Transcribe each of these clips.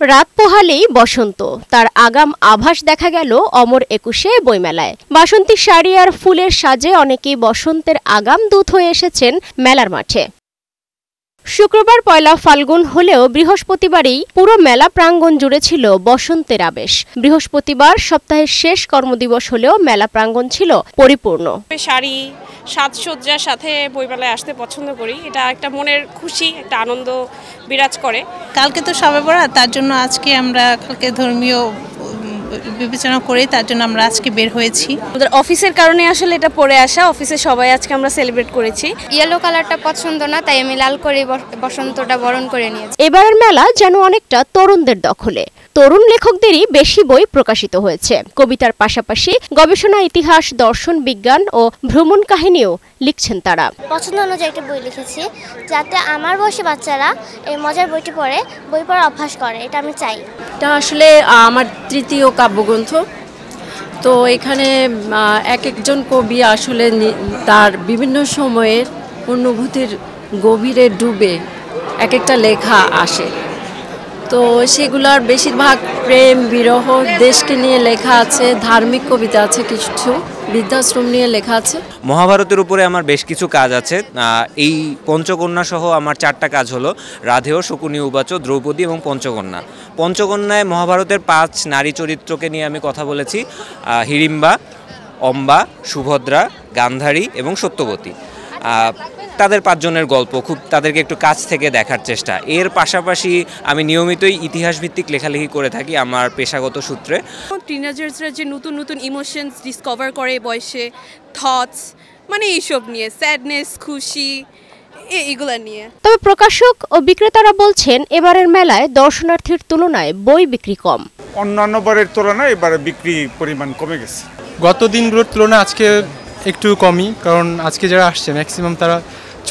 রাত পোহালেই বসন্ত, তার আগাম আভাস দেখা গেল অমর ২১ বইমেলায়। বাসন্তী শাড়ি আর ফুলের সাজে অনেকেই বসন্তের আগাম দূত হয়ে এসেছেন মেলার মাঠে। শুক্রবার পয়লা ফাল্গুন হলেও বৃহস্পতিবারই পুরো মেলা প্রাঙ্গণ জুড়ে ছিল বসন্তের আবেশ। বৃহস্পতিবার সপ্তাহের শেষ কর্মদিবস হলেও মেলা প্রাঙ্গণ ছিল পরিপূর্ণ। শাড়ি সাজসজ্জার সাথে বইমেলায় আসতে পছন্দ করি, এটা একটা মনের খুশি, একটা আনন্দ বিরাজ করে। কালকে তো শবে বরাত, তার জন্য আজকে আমরা কালকে ধর্মীয় বিবেচনা করে তার জন্য আমরা আজকে বের হয়েছি। আমাদের অফিসের কারণে আসলে এটা পরে আসা, অফিসে সবাই আজকে আমরা সেলিব্রেট করেছি। ইয়েলো কালারটা পছন্দ না, তাই আমি লাল করে বসন্তটা বরণ করে নিয়েছি। এবারের মেলা যেন অনেকটা তরুণদের দখলে। তরুণ লেখকদেরই বেশি বই প্রকাশিত হয়েছে। কবিতার পাশাপাশি গবেষণা, ইতিহাস, দর্শন, বিজ্ঞান ও ভ্রমণ কাহিনীও লিখছেন তারা। পছন্দ অনুযায়ী একটা বই লিখেছি, যাতে আমার বয়সী বাচ্চারা এই মজার বইটি পড়ে বই পড়ার অভ্যাস করে, এটা আমি চাই। এটা আসলে আমার তৃতীয় কাব্যগ্রন্থ। তো এখানে এক একজন কবি আসলে তার বিভিন্ন সময়ের অনুভূতির গভীরে ডুবে এক একটা লেখা আসে। তো সেগুলোর বেশিরভাগ প্রেম, বিরহ, দেশকে নিয়ে লেখা আছে, ধার্মিক কবিতা আছে, কিছু বৃদ্ধাশ্রম নিয়ে লেখা আছে। মহাভারতের উপরে আমার বেশ কিছু কাজ আছে। এই পঞ্চকন্যা সহ আমার 4টা কাজ হলো রাধেয়, শকুনি উবাচ, দ্রৌপদী এবং পঞ্চকন্যা। পঞ্চকন্যায় মহাভারতের 5 নারী চরিত্রকে নিয়ে আমি কথা বলেছি: হিড়িম্বা, অম্বা, সুভদ্রা, গান্ধারী এবং সত্যবতী। তাদের 5 জনের গল্প, খুব তাদেরকে একটু কাছ থেকে দেখার চেষ্টা। এর পাশাপাশি আমি নিয়মিতই ইতিহাস ভিত্তিক লেখালেখি করে থাকি আমার পেশাগত সূত্রে। টিনেজার্সরা যে নতুন নতুন ইমোশনস ডিসকভার করে বয়সে, থটস, মানে এইসব নিয়ে, স্যাডনেস, খুশি, এগুলা নিয়ে। তবে প্রকাশক ও বিক্রেতারা বলছেন এবারের মেলায় দর্শনার্থীর তুলনায় বই বিক্রি কম। অন্যান্য বারের তুলনায় এবারে বিক্রি পরিমাণ কমে গেছে। গত দিনগুলোর তুলনায় আজকে একটু কমই, কারণ আজকে যারা আসছে ম্যাক্সিমাম তারা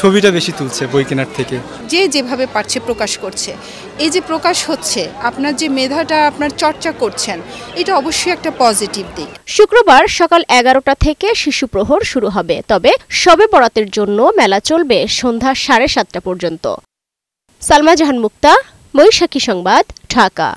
ছবিটা বেশি তুলছে বই কেনার থেকে। যে যেভাবে পারছে প্রকাশ করছে। এই যে প্রকাশ হচ্ছে, আপনার যে মেধাটা আপনার চর্চা করছেন, এটা অবশ্যই একটা পজিটিভ দিক। শুক্রবার সকাল 11টা থেকে শিশু প্রহর শুরু হবে, তবে শবে বরাতের জন্য মেলা চলবে সন্ধ্যা 7:30 পর্যন্ত। সালমা জাহান মুক্তা, বৈশাখী সংবাদ, ঢাকা।